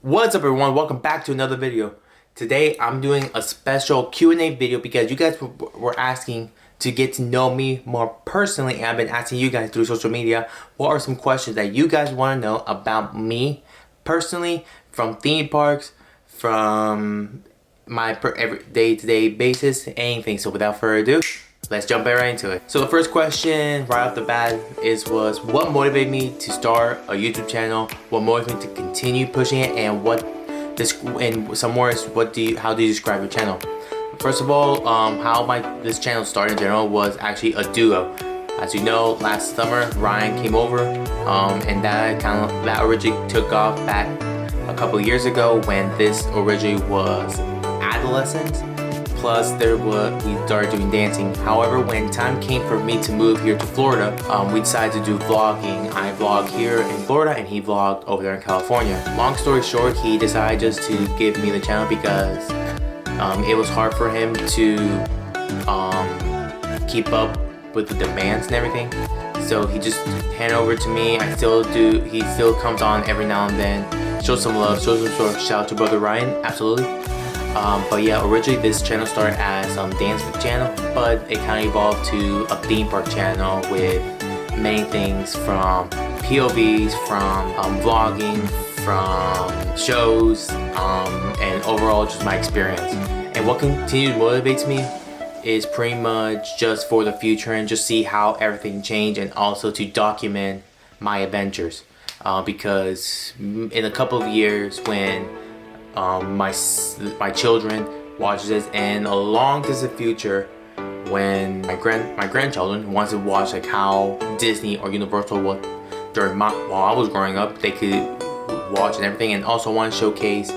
What's up everyone, welcome back to another video. Today I'm doing a special Q&A video because you guys were asking to get to know me more personally, and I've been asking you guys through social media what are some questions that you guys want to know about me personally, from theme parks, from my every day-to-day basis, anything. So without further ado, let's jump right into it. So the first question right off the bat was what motivated me to start a YouTube channel, what motivated me to continue pushing it, and how do you describe your channel? First of all, how this channel started in general was actually a duo. As you know, last summer Ryan came over, and that originally took off back a couple of years ago when this originally was adolescent. Plus, we started doing dancing. However, when time came for me to move here to Florida, we decided to do vlogging. I vlog here in Florida and he vlogged over there in California. Long story short, he decided just to give me the channel because it was hard for him to keep up with the demands and everything. So he just handed over to me. He still comes on every now and then, shows some love, shows some sort. Shout out to brother Ryan, absolutely. But yeah, originally this channel started as a dance channel, but it kind of evolved to a theme park channel with many things from POVs, from vlogging, from shows, and overall just my experience. And what continues motivates me is pretty much just for the future and just see how everything changed, and also to document my adventures. Because in a couple of years when my children watch this, and a long distant future when my grandchildren wants to watch like how Disney or Universal was while I was growing up, they could watch and everything, and also want to showcase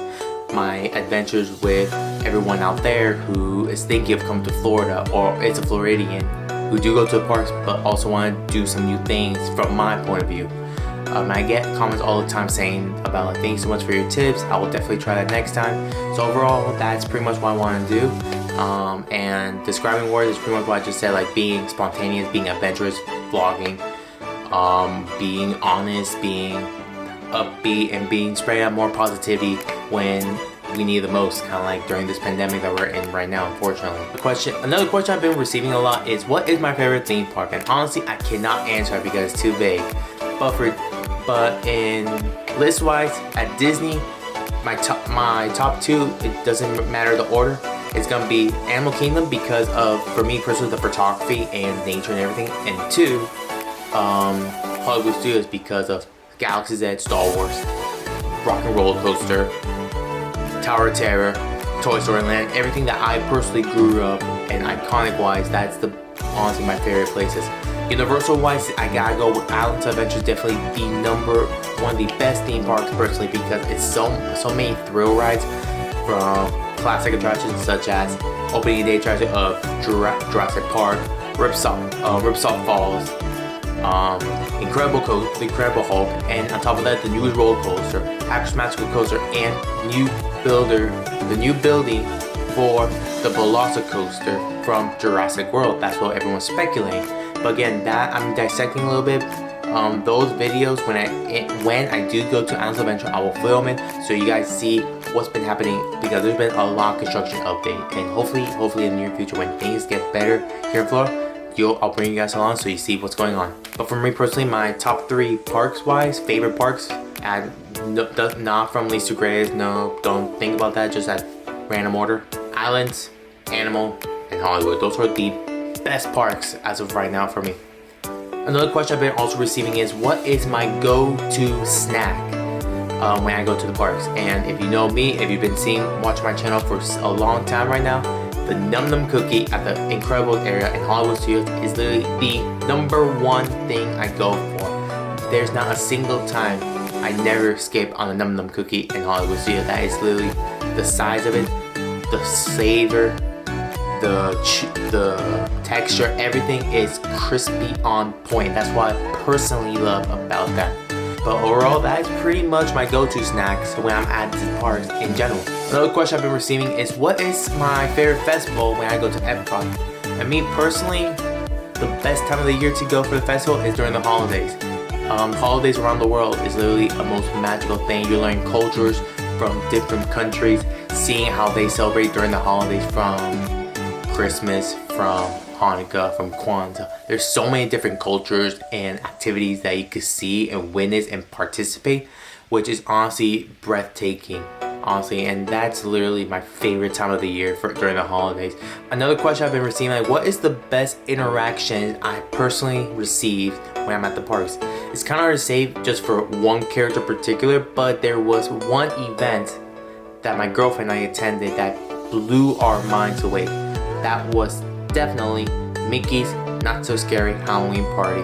my adventures with everyone out there who is thinking of coming to Florida or is a Floridian who do go to the parks but also want to do some new things from my point of view. I get comments all the time saying about like, thanks so much for your tips, I will definitely try that next time. So overall, that's pretty much what I want to do. And describing words is pretty much what I just said, like being spontaneous, being adventurous, vlogging, being honest, being upbeat, and spreading out more positivity when we need the most, kind of like during this pandemic that we're in right now, unfortunately. Another question I've been receiving a lot is what is my favorite theme park? And honestly, I cannot answer it because it's too vague. But in list wise, at Disney, my top two, it doesn't matter the order, it's gonna be Animal Kingdom because of, for me personally, the photography and nature and everything, and two, Hollywood Studios because of Galaxy's Edge, Star Wars, Rock and Roller Coaster, Tower of Terror, Toy Story Land, everything that I personally grew up, and iconic wise, that's honestly my favorite places. Universal wise, I gotta go with Islands of Adventure, definitely one of the best theme parks personally, because it's so many thrill rides, from classic attractions such as opening day attraction of Jurassic Park, Ripsaw Falls, Incredible Hulk, and on top of that the newest roller coaster, Hackers Magical Coaster, and the new building for the Velocicoaster from Jurassic World. That's what everyone's speculating. But again, that I'm dissecting a little bit. Those videos, when I do go to Islands of Adventure, I will film it so you guys see what's been happening, because there's been a lot of construction update, and hopefully in the near future when things get better here in Florida, I'll bring you guys along so you see what's going on. But for me personally, my top three parks wise, favorite parks, and not from least to greatest, no, don't think about that, just at random order: Islands, Animal, and Hollywood. Those are the best parks as of right now for me. Another question I've been also receiving is what is my go-to snack when I go to the parks? And if you know me, if you've been watching my channel for a long time right now, the Num Num cookie at the Incredible area in Hollywood Studios is literally the number one thing I go for. There's not a single time I never escape on a Num Num cookie in Hollywood Studios. That is literally the size of it, the flavor, the texture, everything is crispy on point. That's what I personally love about that. But overall, that is pretty much my go-to snacks when I'm at the parks in general. Another question I've been receiving is what is my favorite festival when I go to Epcot? And me personally, the best time of the year to go for the festival is during the holidays. Holidays around the world is literally a most magical thing. You're learning cultures, from different countries, seeing how they celebrate during the holidays, from Christmas, from Hanukkah, from Kwanzaa. There's so many different cultures and activities that you could see and witness and participate, which is honestly breathtaking. Honestly, and that's literally my favorite time of the year during the holidays. Another question I've been receiving, like, what is the best interaction I personally received when I'm at the parks? It's kind of hard to say just for one character in particular, but there was one event that my girlfriend and I attended that blew our minds away. That was definitely Mickey's Not So Scary Halloween Party.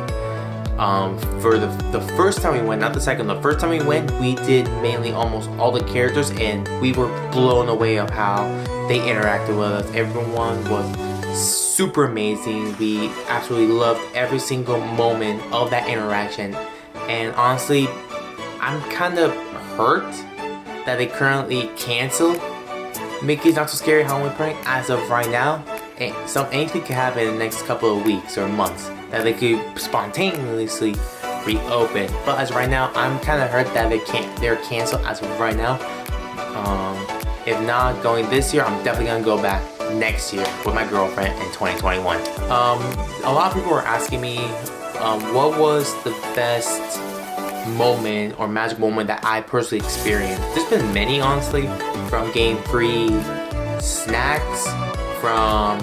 For the first time we went, not the second, the first time we went, we did mainly almost all the characters, and we were blown away of how they interacted with us. Everyone was super amazing. We absolutely loved every single moment of that interaction. And honestly, I'm kind of hurt that they currently canceled Mickey's Not So Scary Halloween Party as of right now. Anything could happen in the next couple of weeks or months that they could spontaneously reopen. But as of right now, I'm kind of hurt that they're canceled as of right now. If not going this year, I'm definitely gonna go back next year with my girlfriend in 2021. A lot of people were asking me what was the best moment or magic moment that I personally experienced. There's been many, honestly, from getting free snacks, from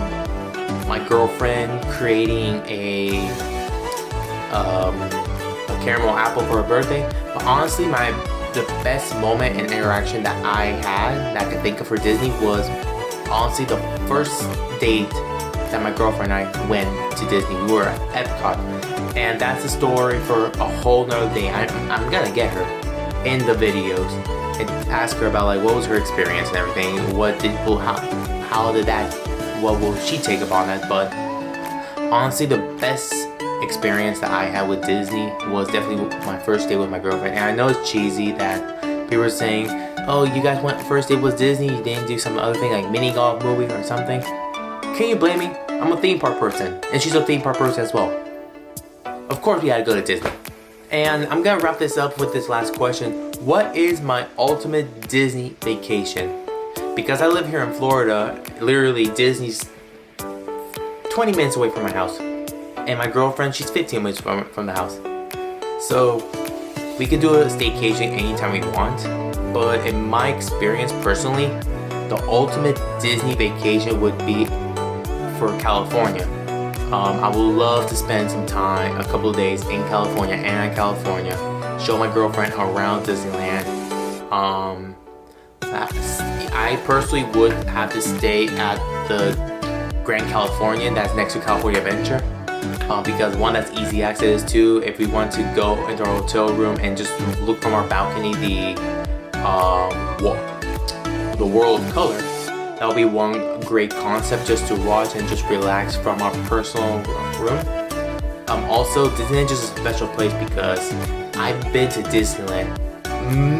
my girlfriend creating a caramel apple for her birthday. But honestly, the best moment and interaction that I had that I could think of for Disney was honestly the first date that my girlfriend and I went to Disney. We were at Epcot, and that's a story for a whole nother day. I'm gonna get her in the videos and ask her about like what was her experience and everything. What will she take upon that? But honestly, the best experience that I had with Disney was definitely my first date with my girlfriend. And I know it's cheesy that people are saying, oh, you guys went first date was Disney, you didn't do some other thing like mini golf movie or something. Can you blame me? I'm a theme park person, and she's a theme park person as well. Of course we had to go to Disney. And I'm gonna wrap this up with this last question. What is my ultimate Disney vacation? Because I live here in Florida, literally Disney's 20 minutes away from my house. And my girlfriend, she's 15 minutes from the house. So we could do a staycation anytime we want. But in my experience personally, the ultimate Disney vacation would be for California. I would love to spend some time, a couple of days in California, Anaheim, California, show my girlfriend around Disneyland. I personally would have to stay at the Grand Californian that's next to California Adventure, because one, that's easy access to. If we want to go into our hotel room and just look from our balcony the world of color, that would be one great concept just to watch and just relax from our personal room. Also, Disneyland is a special place because I've been to Disneyland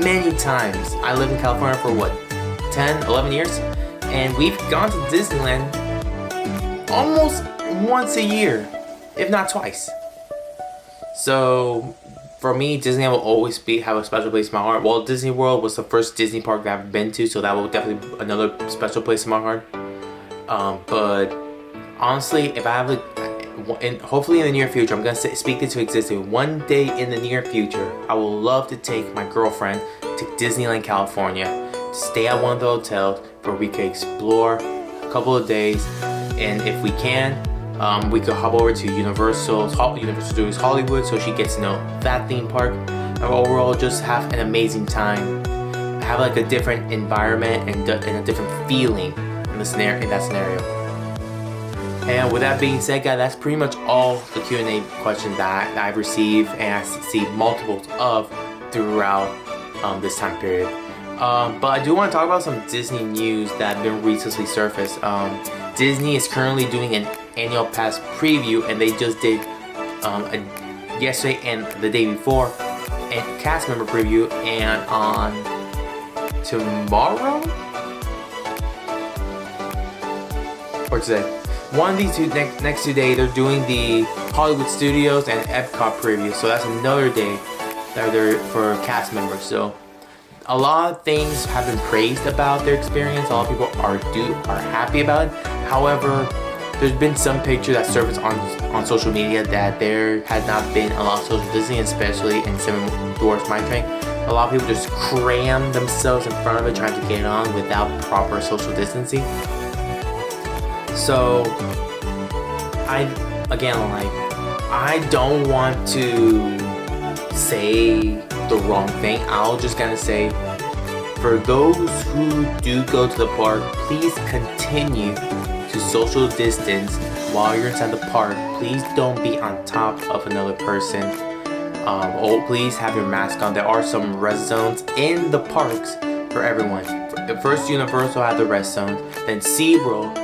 many times. I lived in California for what, 10, 11 years? And we've gone to Disneyland almost once a year, if not twice. So for me, Disneyland will always have a special place in my heart. Walt Disney World was the first Disney park that I've been to, so that will definitely be another special place in my heart. But honestly, if I have and hopefully in the near future, I'm gonna speak this to existence. One day in the near future, I will love to take my girlfriend to Disneyland, California, to stay at one of the hotels where we can explore a couple of days, and if we can, we could hop over to Universal Studios Hollywood so she gets to know that theme park, and overall just have an amazing time, have like a different environment and a different feeling in that scenario. And with that being said, guys, that's pretty much all the Q&A questions that I've received and I see multiples of throughout this time period. But I do want to talk about some Disney news that have been recently surfaced. Disney is currently doing an annual pass preview, and they just did yesterday and the day before a cast member preview, and on tomorrow or today, one of these next 2 days, they're doing the Hollywood Studios and Epcot preview. So that's another day that they're for cast members. So a lot of things have been praised about their experience. A lot of people are happy about it. However, there's been some pictures that surface on social media that there has not been a lot of social distancing, especially in Seven Dwarfs Mine Train. A lot of people just cram themselves in front of it trying to get on without proper social distancing. So I don't want to say the wrong thing. I'll just gonna say, for those who do go to the park, please continue to social distance while you're inside the park. Please don't be on top of another person. Please have your mask on. There are some rest zones in the parks for everyone. First, Universal had the rest zones. Then SeaWorld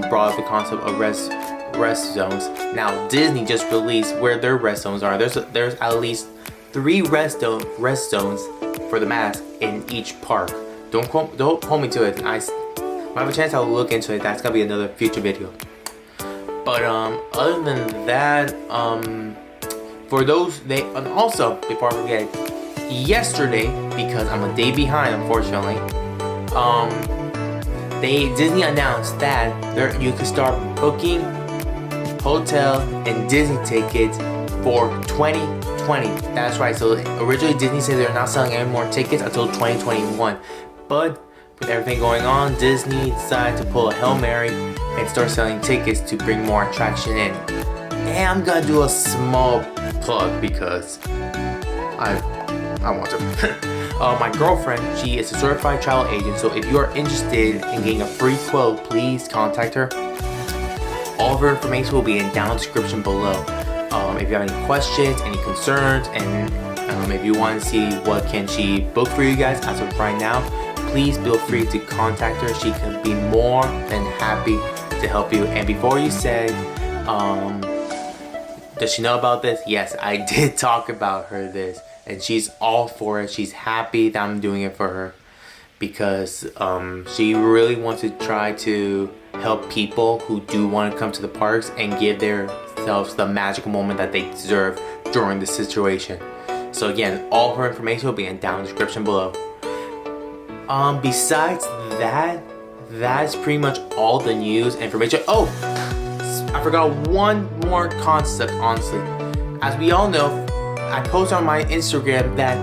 brought up the concept of rest zones. Now Disney just released where their rest zones are. There's at least 3 rest zones for the mask in each park. Don't hold me to it. When I have a chance, I'll look into it. That's gonna be another future video. But other than that, for those and also before I forget, yesterday, because I'm a day behind unfortunately, Disney announced that you can start booking hotel and Disney tickets for 2020. That's right. So originally Disney said they're not selling any more tickets until 2021. But with everything going on, Disney decided to pull a Hail Mary and start selling tickets to bring more attraction in. And I'm gonna do a small plug because I want to. My girlfriend, she is a certified travel agent, so if you are interested in getting a free quote, please contact her. All of her information will be in down the description below. If you have any questions, any concerns, and if you want to see what can she book for you guys as of right now, please feel free to contact her. She can be more than happy to help you. And before you say, does she know about this? Yes, I did talk about her this, and she's all for it. She's happy that I'm doing it for her because she really wants to try to help people who do want to come to the parks and give themselves the magical moment that they deserve during the situation. So again, all her information will be in down the description below. Besides that, that's pretty much all the news information. Oh, I forgot one more concept, honestly. As we all know, I posted on my Instagram that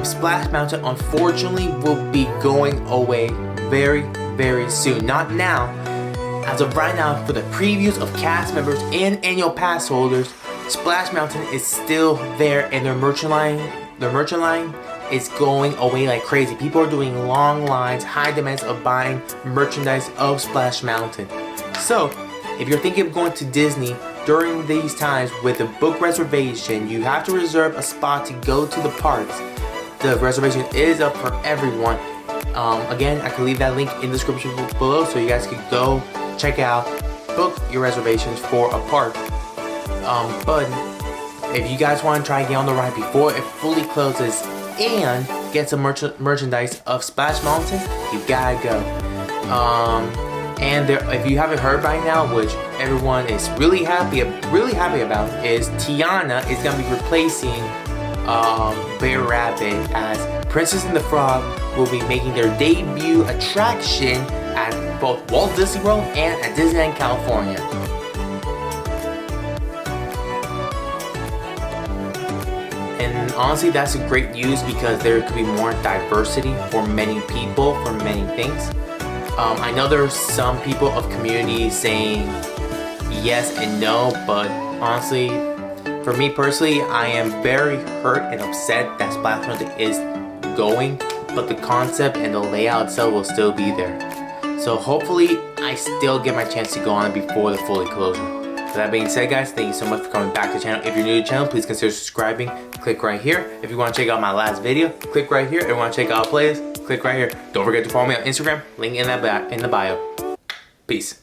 Splash Mountain unfortunately will be going away very, very soon. Not now. As of right now, for the previews of cast members and annual pass holders, Splash Mountain is still there, and their merchant line is going away like crazy. People are doing long lines, high demands of buying merchandise of Splash Mountain. So, if you're thinking of going to Disney during these times with a book reservation, you have to reserve a spot to go to the parks. The reservation is up for everyone. Again, I can leave that link in the description below so you guys can go check out, book your reservations for a park. But if you guys want to try to get on the ride before it fully closes and get some merchandise of Splash Mountain, you gotta go. And if you haven't heard by now, which everyone is really happy about, is Tiana is gonna be replacing Bear Rabbit, as Princess and the Frog will be making their debut attraction at both Walt Disney World and at Disneyland California. And honestly, that's a great news because there could be more diversity for many people, for many things. I know there's some people of community saying yes and no, but honestly, for me personally, I am very hurt and upset that Splash Mountain is going, but the concept and the layout itself will still be there. So hopefully, I still get my chance to go on before the fully closure. With that being said, guys, thank you so much for coming back to the channel. If you're new to the channel, please consider subscribing. Click right here. If you want to check out my last video, click right here. If you want to check out a playlist, click right here. Don't forget to follow me on Instagram. Link in the bio. Peace.